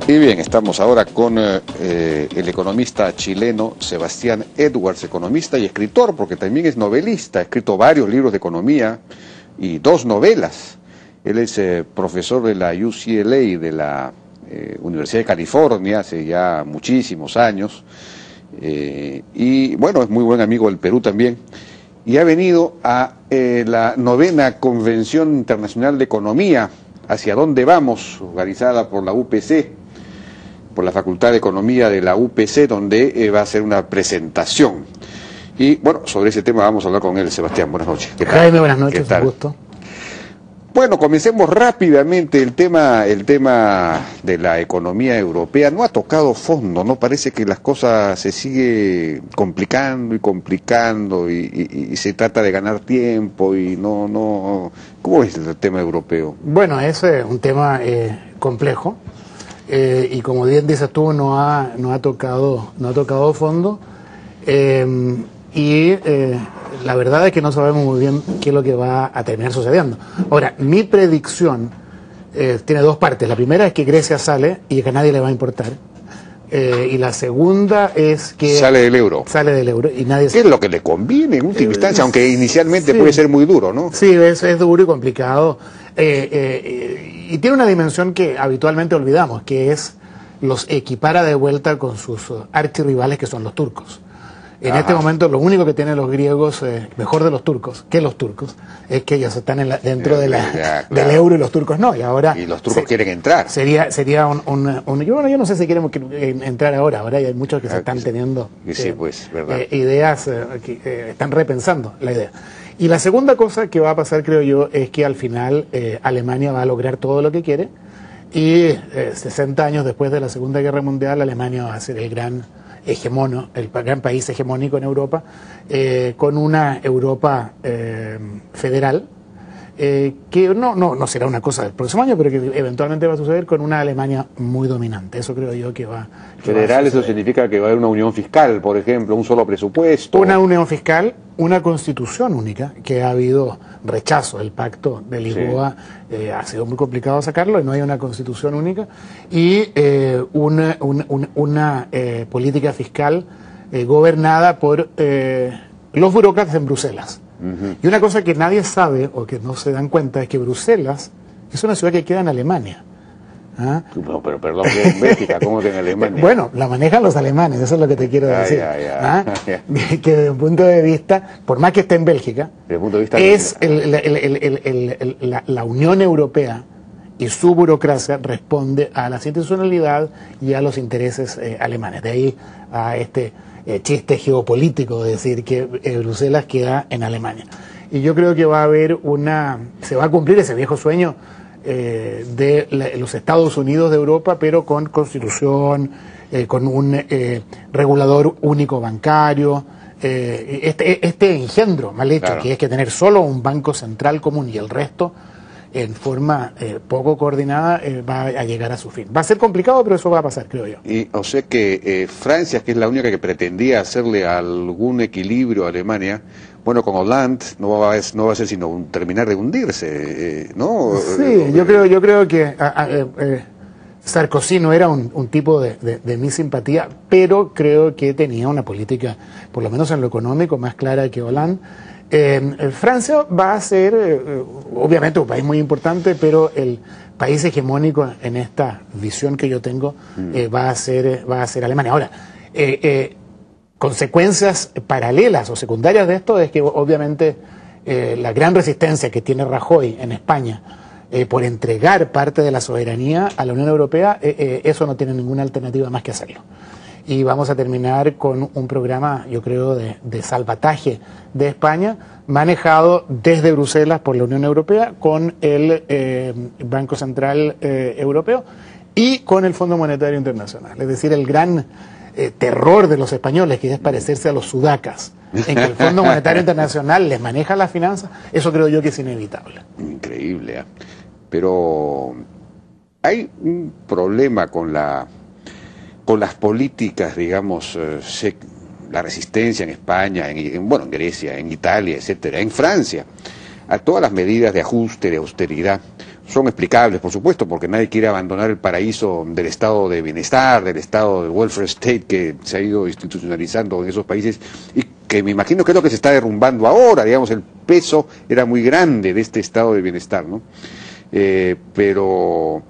Y bien, estamos ahora con el economista chileno Sebastián Edwards, economista y escritor, porque también es novelista, ha escrito varios libros de economía y 2 novelas. Él es profesor de la UCLA, de la Universidad de California, hace ya muchísimos años, y bueno, es muy buen amigo del Perú también, y ha venido a la 9ª Convención Internacional de Economía, ¿Hacia dónde vamos?, organizada por la UPC, por la Facultad de Economía de la UPC, donde va a hacer una presentación. Y bueno, sobre ese tema vamos a hablar con él. Sebastián, buenas noches. Jaime, buenas noches, un gusto. Bueno, comencemos rápidamente. El tema de la economía europea no ha tocado fondo, ¿no? Parece que las cosas se sigue complicando y complicando y se trata de ganar tiempo y no. ¿Cómo es el tema europeo? Bueno, es un tema complejo y como bien dices tú, no ha tocado fondo la verdad es que no sabemos muy bien qué es lo que va a terminar sucediendo. Ahora, mi predicción tiene 2 partes. La primera es que Grecia sale y que a nadie le va a importar. Y la segunda es que... Sale del euro. Sale del euro y nadie... ¿Qué es lo que le conviene en última instancia? Aunque inicialmente puede ser muy duro, ¿no? Sí, es duro y complicado. Y tiene una dimensión que habitualmente olvidamos, que es los equipara de vuelta con sus archirrivales, que son los turcos. En este momento lo único que tienen los griegos, mejor de los turcos, es que ellos están dentro del euro y los turcos no. Y los turcos quieren entrar. Sería yo no sé si queremos entrar ahora hay muchos que se están teniendo sí, pues, verdad. Ideas que están repensando la idea. Y la segunda cosa que va a pasar, creo yo, es que al final Alemania va a lograr todo lo que quiere y 60 años después de la Segunda Guerra Mundial, Alemania va a ser el gran gran país hegemónico en Europa, con una Europa federal, que no será una cosa del próximo año, pero que eventualmente va a suceder con una Alemania muy dominante. Eso creo yo que va Federal, eso significa que va a haber una unión fiscal, por ejemplo, un solo presupuesto. Una unión fiscal, una constitución única, que ha habido rechazo. El pacto de Lisboa ha sido muy complicado sacarlo, y no hay una constitución única, y una política fiscal gobernada por los burócratas en Bruselas. Y una cosa que nadie sabe o que no se dan cuenta es que Bruselas es una ciudad que queda en Alemania. ¿Ah? No, pero perdón, que en Bélgica, ¿cómo que en Alemania? La manejan los alemanes, eso es lo que te quiero decir. ¿Ah? Que desde un punto de vista, por más que esté en Bélgica, es la Unión Europea y su burocracia responde a la institucionalidad y a los intereses alemanes. De ahí a este chiste geopolítico de decir que Bruselas queda en Alemania. Y yo creo que se va a cumplir ese viejo sueño de los Estados Unidos de Europa, pero con constitución, con un regulador único bancario, este engendro mal hecho, claro, que es que tener solo un banco central común y el resto en forma poco coordinada va a llegar a su fin. Va a ser complicado, pero eso va a pasar, creo yo. Y o sea que Francia, que es la única que pretendía hacerle algún equilibrio a Alemania, bueno, con Hollande no va a ser sino terminar de hundirse, ¿no? Sí, yo creo que Sarkozy no era un tipo de mi simpatía, pero creo que tenía una política, por lo menos en lo económico, más clara que Hollande. Francia va a ser, obviamente, un país muy importante, pero el país hegemónico en esta visión que yo tengo va a ser Alemania. Ahora, consecuencias paralelas o secundarias de esto es que, obviamente, la gran resistencia que tiene Rajoy en España por entregar parte de la soberanía a la Unión Europea, eso no tiene ninguna alternativa más que hacerlo. Y vamos a terminar con un programa, yo creo, de salvataje de España, manejado desde Bruselas por la Unión Europea, con el Banco Central Europeo y con el Fondo Monetario Internacional. Es decir, el gran terror de los españoles, que es parecerse a los sudacas, en que el Fondo Monetario Internacional les maneja las finanzas, eso creo yo que es inevitable. Increíble, ¿eh? Pero hay un problema con las políticas, digamos, la resistencia en España, en Grecia, en Italia, etcétera, en Francia, a todas las medidas de ajuste, de austeridad, son explicables, por supuesto, porque nadie quiere abandonar el paraíso del estado de bienestar, del estado del welfare state que se ha ido institucionalizando en esos países y que me imagino que es lo que se está derrumbando ahora, digamos, el peso era muy grande de este estado de bienestar, ¿no? Pero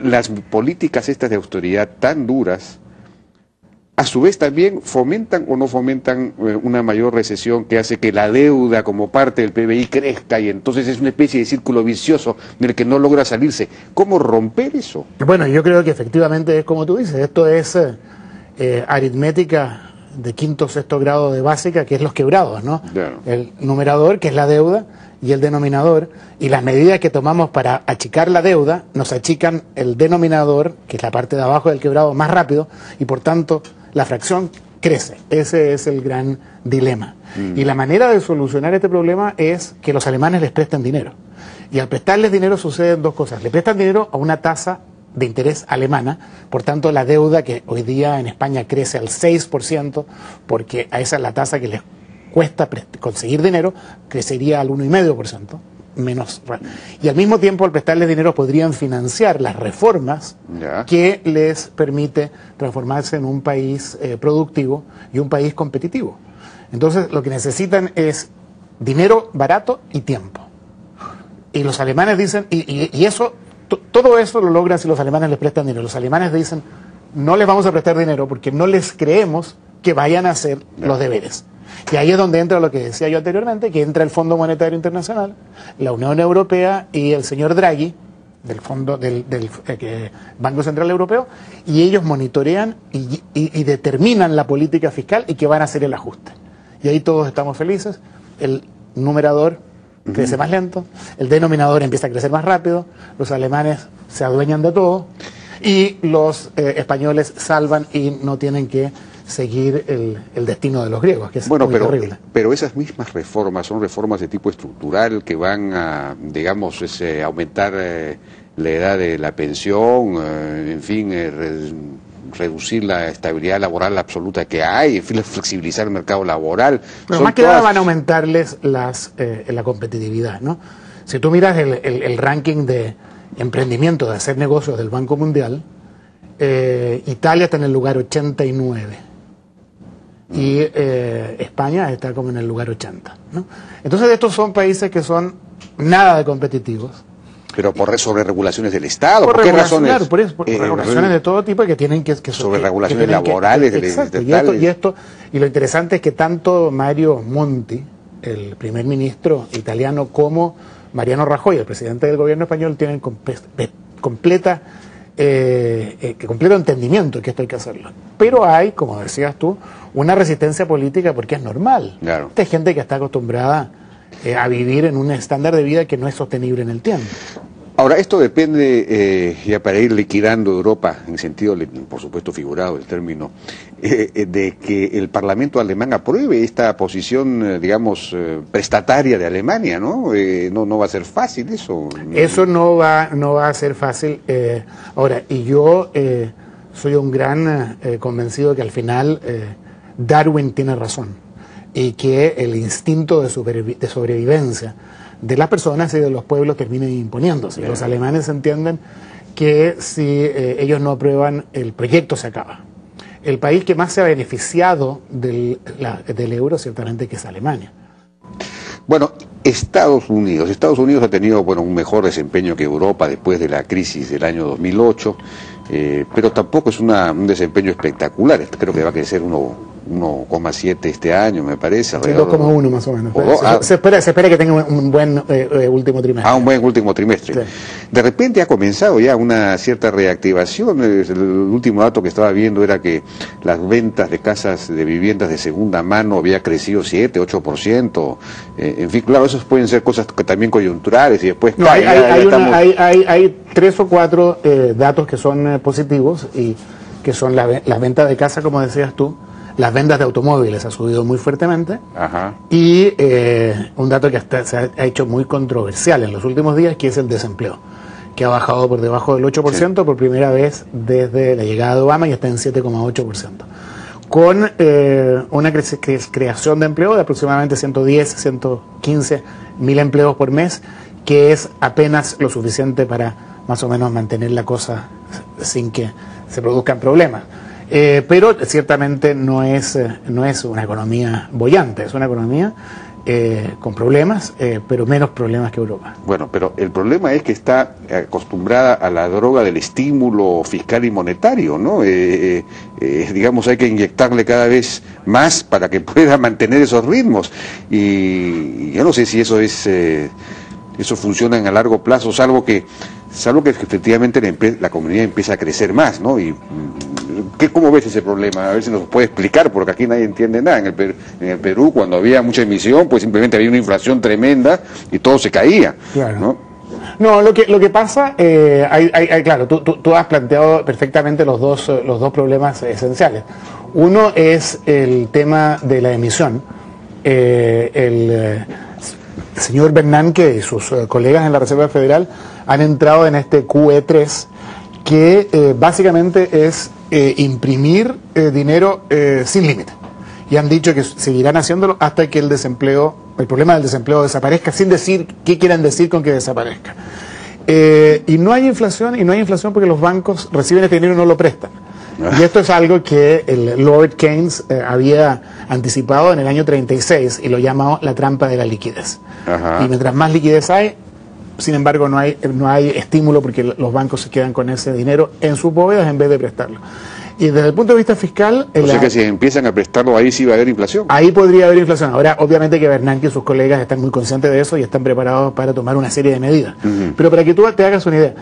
las políticas estas de austeridad tan duras, a su vez también fomentan o no fomentan una mayor recesión que hace que la deuda como parte del PBI crezca y entonces es una especie de círculo vicioso del que no logra salirse. ¿Cómo romper eso? Bueno, yo creo que efectivamente es como tú dices, esto es aritmética de quinto o sexto grado de básica, que es los quebrados, ¿no? Claro. El numerador, que es la deuda, y el denominador, y las medidas que tomamos para achicar la deuda, nos achican el denominador, que es la parte de abajo del quebrado, más rápido, y por tanto la fracción crece. Ese es el gran dilema. Y la manera de solucionar este problema es que los alemanes les presten dinero. Y al prestarles dinero suceden dos cosas. Le prestan dinero a una tasa de interés alemana, por tanto la deuda que hoy día en España crece al 6%, porque a esa es la tasa que les cuesta conseguir dinero, crecería al 1,5%. Menos. Y al mismo tiempo, al prestarles dinero, podrían financiar las reformas que les permite transformarse en un país productivo y un país competitivo. Entonces, lo que necesitan es dinero barato y tiempo. Y los alemanes dicen, y eso, todo eso lo logran si los alemanes les prestan dinero. Los alemanes dicen, no les vamos a prestar dinero porque no les creemos que vayan a hacer los deberes. Y ahí es donde entra lo que decía yo anteriormente, que entra el Fondo Monetario Internacional, la Unión Europea y el señor Draghi, del Fondo del Banco Central Europeo, y ellos monitorean y determinan la política fiscal y que van a hacer el ajuste. Y ahí todos estamos felices, el numerador crece más lento, el denominador empieza a crecer más rápido, los alemanes se adueñan de todo, y los españoles salvan y no tienen que seguir el destino de los griegos, que es muy terrible. Pero esas mismas reformas son reformas de tipo estructural que van a, digamos, aumentar la edad de la pensión, en fin, reducir la estabilidad laboral absoluta que hay, en fin, flexibilizar el mercado laboral. Pero más que nada van a aumentarles la competitividad, ¿no? Si tú miras el ranking de emprendimiento, de hacer negocios del Banco Mundial, Italia está en el lugar 89. Y España está como en el lugar 80, ¿no? Entonces estos son países que son nada de competitivos. Pero sobre regulaciones del Estado, ¿por qué razones? Claro, por regulaciones de todo tipo que tienen que sobre regulaciones laborales, exacto, y lo interesante es que tanto Mario Monti, el primer ministro italiano, como Mariano Rajoy, el presidente del gobierno español, tienen completo entendimiento de que esto hay que hacerlo. Pero hay, como decías tú, una resistencia política porque es normal. Claro. Esta gente que está acostumbrada a vivir en un estándar de vida que no es sostenible en el tiempo. Ahora, esto depende, ya para ir liquidando Europa, en sentido, por supuesto, figurado el término, de que el Parlamento alemán apruebe esta posición, digamos, prestataria de Alemania, ¿no? No va a ser fácil eso. Eso no va a ser fácil. Ahora, y yo soy un gran convencido que al final Darwin tiene razón y que el instinto de sobrevivencia de las personas y de los pueblos terminen imponiéndose. Los alemanes entienden que si ellos no aprueban, el proyecto se acaba. El país que más se ha beneficiado del euro ciertamente que es Alemania. Bueno, Estados Unidos ha tenido un mejor desempeño que Europa después de la crisis del año 2008, pero tampoco es un desempeño espectacular. Creo que va a crecer 1,7 este año, me parece. 2,1 más o menos. Se espera que tenga un buen último trimestre. Un buen último trimestre. Sí. De repente ha comenzado ya una cierta reactivación. El último dato que estaba viendo era que las ventas de casas de viviendas de segunda mano había crecido 7, 8%. En fin, claro, esos pueden ser cosas que también coyunturales y después... No, hay 3 o 4 datos que son positivos y que son las ventas de casa, como decías tú. Las ventas de automóviles ha subido muy fuertemente. Ajá. Y un dato que se ha hecho muy controversial en los últimos días, que es el desempleo, que ha bajado por debajo del 8% por primera vez desde la llegada de Obama y está en 7,8%. Con una creación de empleo de aproximadamente 110, 115 mil empleos por mes, que es apenas lo suficiente para más o menos mantener la cosa sin que se produzcan problemas. Pero ciertamente no es una economía boyante, es una economía con problemas, pero menos problemas que Europa. Bueno, pero el problema es que está acostumbrada a la droga del estímulo fiscal y monetario, ¿no? Digamos, hay que inyectarle cada vez más para que pueda mantener esos ritmos. Y yo no sé si eso eso funciona a largo plazo, salvo que efectivamente la comunidad empieza a crecer más, ¿no? Y ¿cómo ves ese problema? A ver si nos puede explicar, porque aquí nadie entiende nada. En el Perú, cuando había mucha emisión, pues simplemente había una inflación tremenda y todo se caía, claro, ¿no? No, lo que pasa, claro, tú has planteado perfectamente los dos problemas esenciales. Uno es el tema de la emisión. El señor Bernanke y sus colegas en la Reserva Federal han entrado en este QE3, que básicamente es imprimir dinero sin límite. Y han dicho que seguirán haciéndolo hasta que el problema del desempleo desaparezca, sin decir qué quieran decir con que desaparezca. Y no hay inflación porque los bancos reciben este dinero y no lo prestan. Y esto es algo que el Lord Keynes había anticipado en el año 36 y lo llamó la trampa de la liquidez. Ajá. Y mientras más liquidez hay, sin embargo no hay estímulo porque los bancos se quedan con ese dinero en sus bóvedas en vez de prestarlo. Y desde el punto de vista fiscal... O sea que si empiezan a prestarlo ahí sí va a haber inflación. Ahí podría haber inflación. Ahora, obviamente que Bernanke y sus colegas están muy conscientes de eso y están preparados para tomar una serie de medidas. Pero para que tú te hagas una idea,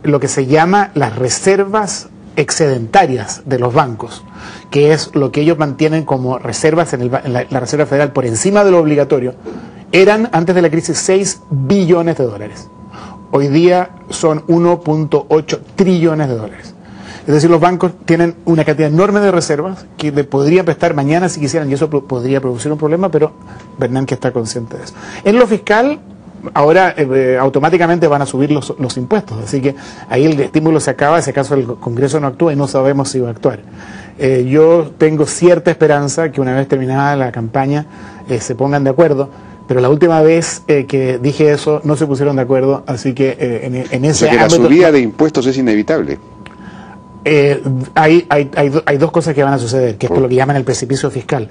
lo que se llama las reservas excedentarias de los bancos, que es lo que ellos mantienen como reservas en la Reserva Federal por encima de lo obligatorio, eran antes de la crisis 6 billones de dólares. Hoy día son 1.8 trillones de dólares. Es decir, los bancos tienen una cantidad enorme de reservas que le podrían prestar mañana si quisieran, y eso podría producir un problema, pero Bernanke está consciente de eso. En lo fiscal, ahora automáticamente van a subir los impuestos, así que ahí el estímulo se acaba, si acaso el Congreso no actúa y no sabemos si va a actuar. Yo tengo cierta esperanza que una vez terminada la campaña se pongan de acuerdo, pero la última vez que dije eso no se pusieron de acuerdo, así que en ese ámbito... O sea que la subida de impuestos es inevitable. Hay dos cosas que van a suceder, que es lo que llaman el precipicio fiscal.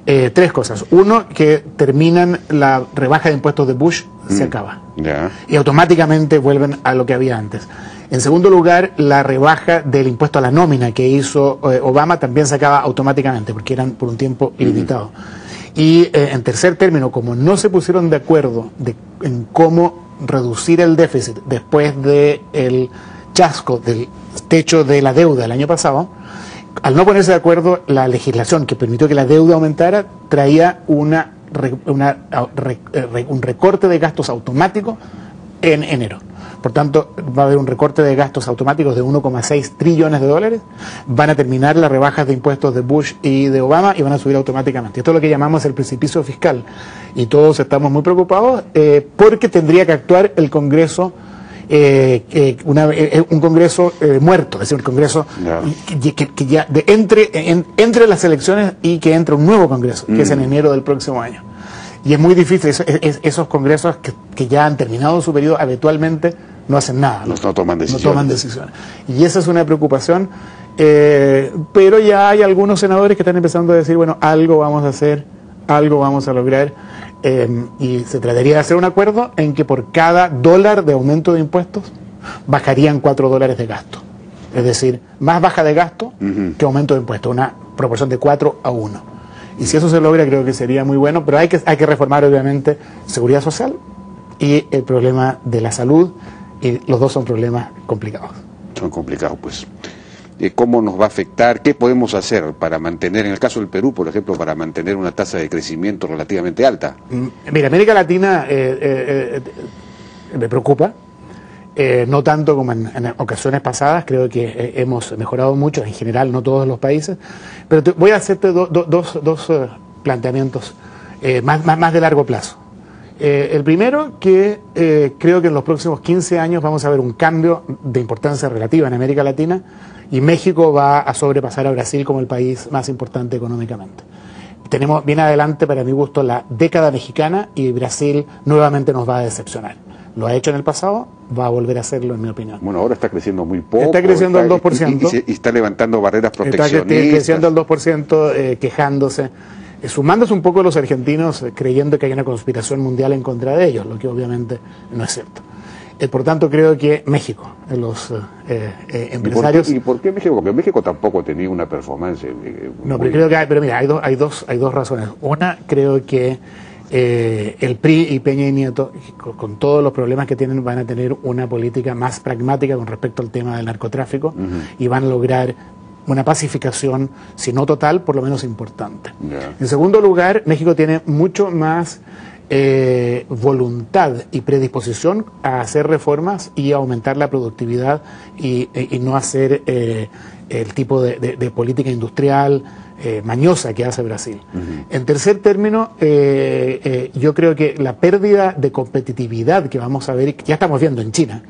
Tres cosas. Uno, que terminan la rebaja de impuestos de Bush, se acaba. Y automáticamente vuelven a lo que había antes. En segundo lugar, la rebaja del impuesto a la nómina que hizo Obama también se acaba automáticamente, porque eran por un tiempo ilimitado. Y en tercer término, como no se pusieron de acuerdo en cómo reducir el déficit después del chasco del techo de la deuda el año pasado, al no ponerse de acuerdo, la legislación que permitió que la deuda aumentara traía un recorte de gastos automático en enero. Por tanto, va a haber un recorte de gastos automáticos de 1,6 trillones de dólares. Van a terminar las rebajas de impuestos de Bush y de Obama y van a subir automáticamente. Esto es lo que llamamos el precipicio fiscal. Y todos estamos muy preocupados porque tendría que actuar el Congreso, un Congreso muerto, es decir, un Congreso que ya entre las elecciones y que entre un nuevo Congreso, que es en enero del próximo año. Y es muy difícil, esos congresos que ya han terminado su periodo habitualmente no hacen nada. No toman decisiones. No toman decisiones. Y esa es una preocupación, pero ya hay algunos senadores que están empezando a decir, bueno, algo vamos a hacer, algo vamos a lograr, y se trataría de hacer un acuerdo en que por cada $1 de aumento de impuestos bajarían $4 de gasto. Es decir, más baja de gasto que aumento de impuestos, una proporción de 4-1. Y si eso se logra, creo que sería muy bueno, pero hay que reformar obviamente seguridad social y el problema de la salud, y los dos son problemas complicados. Son complicados, pues. ¿Cómo nos va a afectar? ¿Qué podemos hacer para mantener, en el caso del Perú, por ejemplo, para mantener una tasa de crecimiento relativamente alta? Mira, América Latina me preocupa. No tanto como en ocasiones pasadas, creo que hemos mejorado mucho, en general, no todos los países, pero voy a hacerte dos planteamientos más de largo plazo. El primero, que creo que en los próximos 15 años vamos a ver un cambio de importancia relativa en América Latina, y México va a sobrepasar a Brasil como el país más importante económicamente. Tenemos bien adelante, para mi gusto, la década mexicana, y Brasil nuevamente nos va a decepcionar. lo ha hecho en el pasado, va a volver a hacerlo, en mi opinión. Bueno, ahora está creciendo muy poco. Está creciendo al 2%. Y está levantando barreras proteccionistas. Está creciendo al 2%, quejándose. Sumándose un poco los argentinos creyendo que hay una conspiración mundial en contra de ellos, lo que obviamente no es cierto. Por tanto, creo que México, los empresarios... ¿Y por qué México? Porque México tampoco tenía una performance... No, pero creo que pero mira, hay dos razones. Una, creo que el PRI y Peña y Nieto, con todos los problemas que tienen, van a tener una política más pragmática con respecto al tema del narcotráfico y van a lograr una pacificación, si no total, por lo menos importante. En segundo lugar, México tiene mucho más voluntad y predisposición a hacer reformas y a aumentar la productividad y no hacer el tipo de política industrial mañosa que hace Brasil. En tercer término, yo creo que la pérdida de competitividad que vamos a ver, y que ya estamos viendo en China,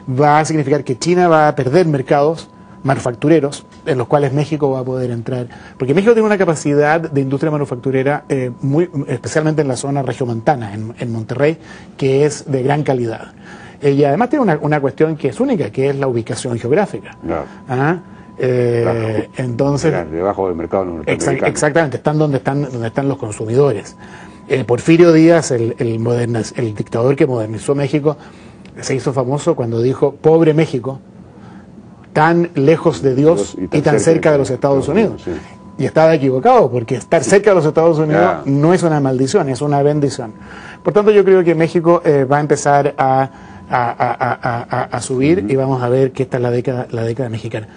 va a significar que China va a perder mercados manufactureros en los cuales México va a poder entrar, porque México tiene una capacidad de industria manufacturera especialmente en la zona regiomontana, en Monterrey, que es de gran calidad. Y además tiene una cuestión que es única, que es la ubicación geográfica. Entonces, debajo del mercado norteamericano. Exactamente, están donde están los consumidores. Porfirio Díaz, el dictador que modernizó México, se hizo famoso cuando dijo: pobre México, tan lejos de Dios y tan cerca de los Estados Unidos. Sí. Y estaba equivocado, porque estar cerca de los Estados Unidos no es una maldición, es una bendición. Por tanto, yo creo que México va a empezar a subir y vamos a ver que esta es la década mexicana.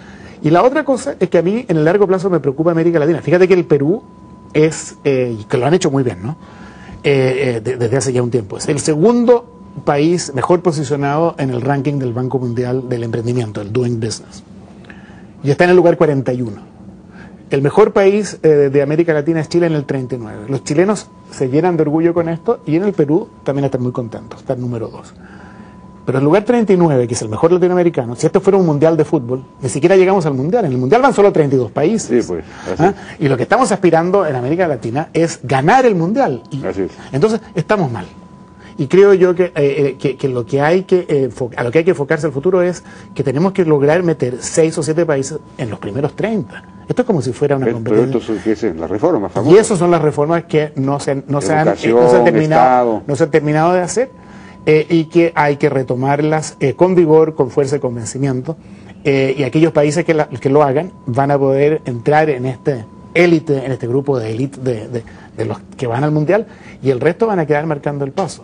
Y la otra cosa es que a mí, en el largo plazo, me preocupa América Latina. Fíjate que el Perú es, que lo han hecho muy bien, ¿no? Desde hace ya un tiempo. Es el segundo país mejor posicionado en el ranking del Banco Mundial del Emprendimiento, el Doing Business. Y está en el lugar 41. El mejor país de América Latina es Chile, en el 39. Los chilenos se llenan de orgullo con esto, y en el Perú también están muy contentos, está en número 2. Pero el lugar 39, que es el mejor latinoamericano, si esto fuera un mundial de fútbol, ni siquiera llegamos al mundial. En el mundial van solo 32 países. Sí, pues, y lo que estamos aspirando en América Latina es ganar el mundial. Entonces, estamos mal. Y creo yo que lo que hay que a lo que hay que enfocarse al futuro es que tenemos que lograr meter 6 o 7 países en los primeros 30. Esto es como si fuera una competencia. Pero esto es las reformas famosas. Y esas son las reformas que no se han terminado de hacer, y que hay que retomarlas con vigor, con fuerza y convencimiento. Y aquellos países que lo hagan van a poder entrar en este élite, en este grupo de élite de los que van al mundial, y el resto van a quedar marcando el paso.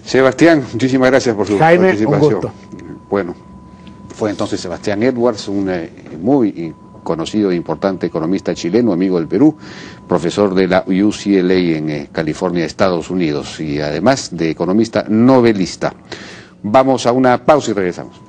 Sebastián, muchísimas gracias por su participación. Un gusto. Bueno, fue entonces Sebastián Edwards, un muy conocido e importante economista chileno, amigo del Perú, profesor de la UCLA en California, Estados Unidos, y además de economista novelista. Vamos a una pausa y regresamos.